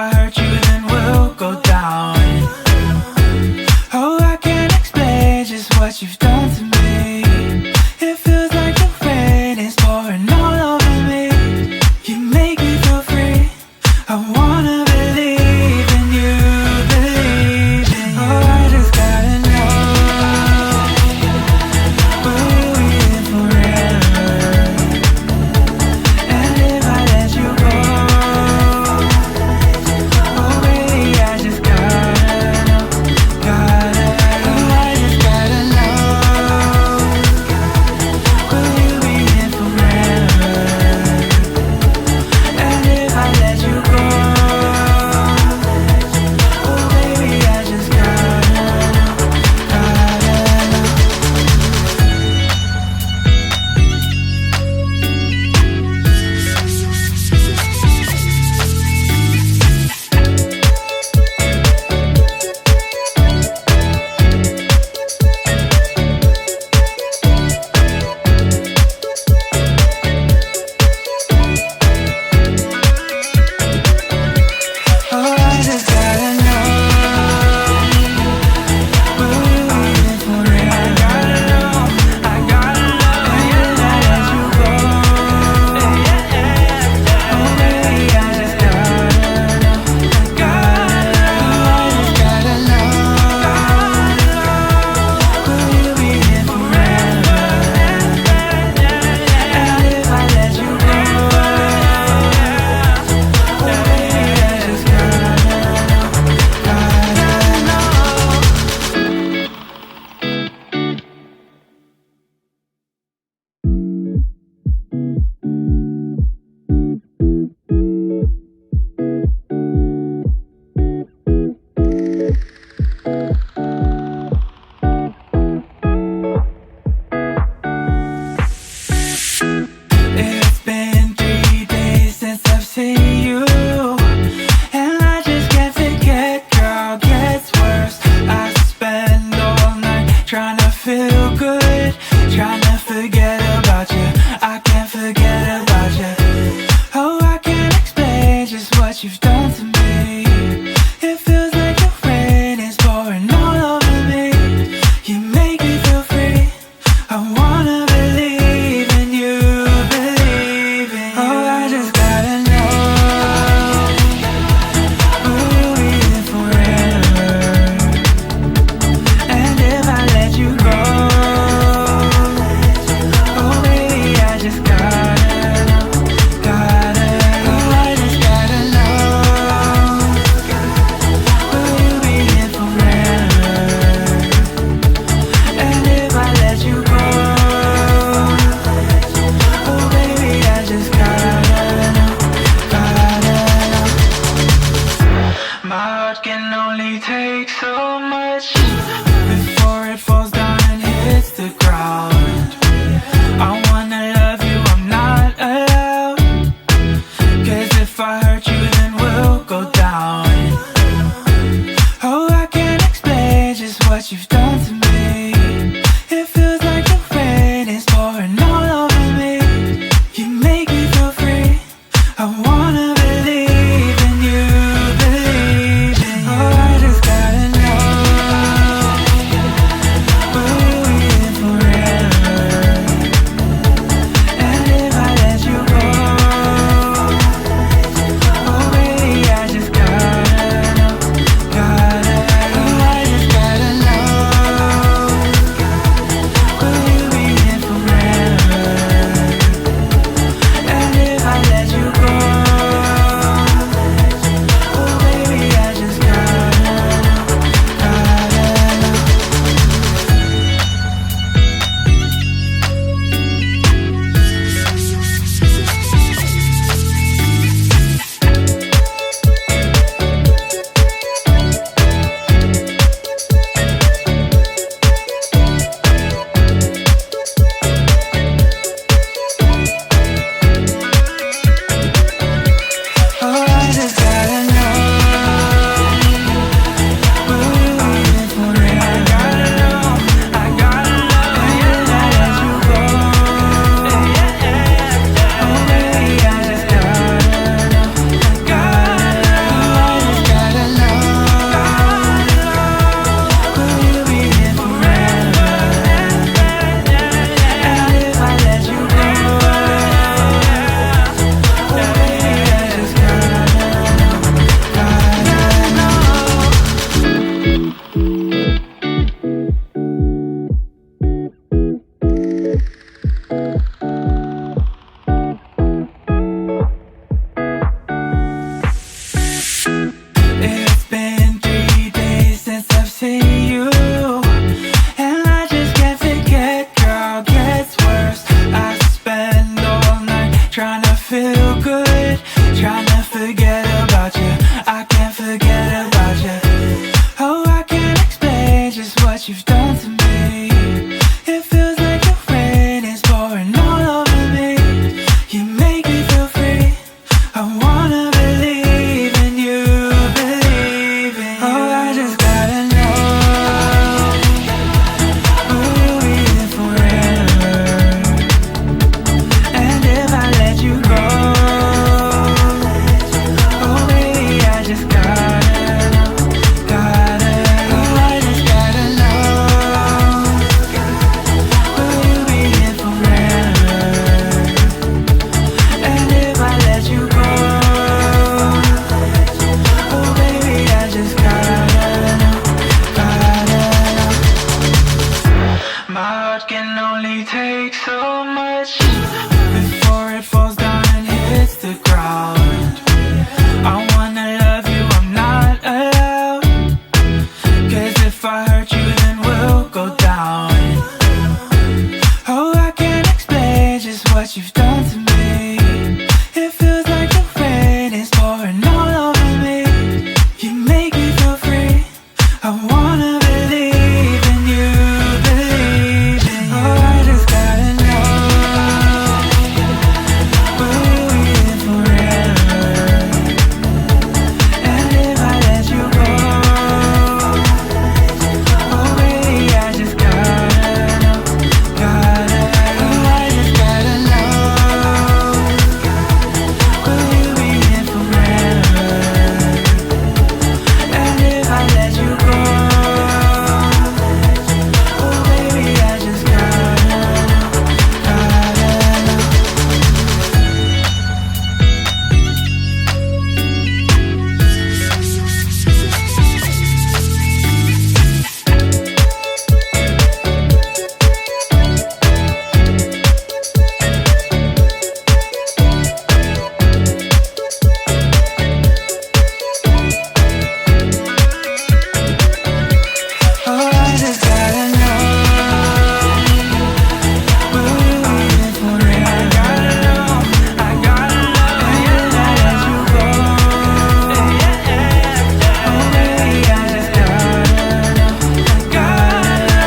I hurt you, then we'll go down. Oh, I can't explain just what you've done to me. It feels like the rain is pouring all over me. You make me feel free. I wanna believe in you, believe in you. Oh, I just gotta know, will you be here forever? And if I let you go, oh baby, I just gotta know, gotta, oh, I just gotta know, will you be here forever? And if I let you go, oh baby, I just gotta know, gotta know. Oh, I just gotta know, will you be here forever? I gotta know, I gotta know. And if I let you go, oh baby, I just gotta know, gotta know. I just gotta know, will you be here forever? And if I let you go, oh baby, I just gotta know, gotta know. It's been 3 days since I've seen you, and I just can't forget, girl, gets worse. I spend all night trying to feel good, trying to forget about you. I can't forget about you. Oh, I can't explain just what you've done to me. It feels like the rain is pouring all over me. You make me feel free. I wanna believe in you, believe in you. Oh, I just gotta know, will you be here forever? And if I let you go, oh baby, I just gotta know, gotta, oh, I just gotta know, will you be here forever? And if I let you go, oh baby, I just gotta know, gotta know. My heart can only take so much.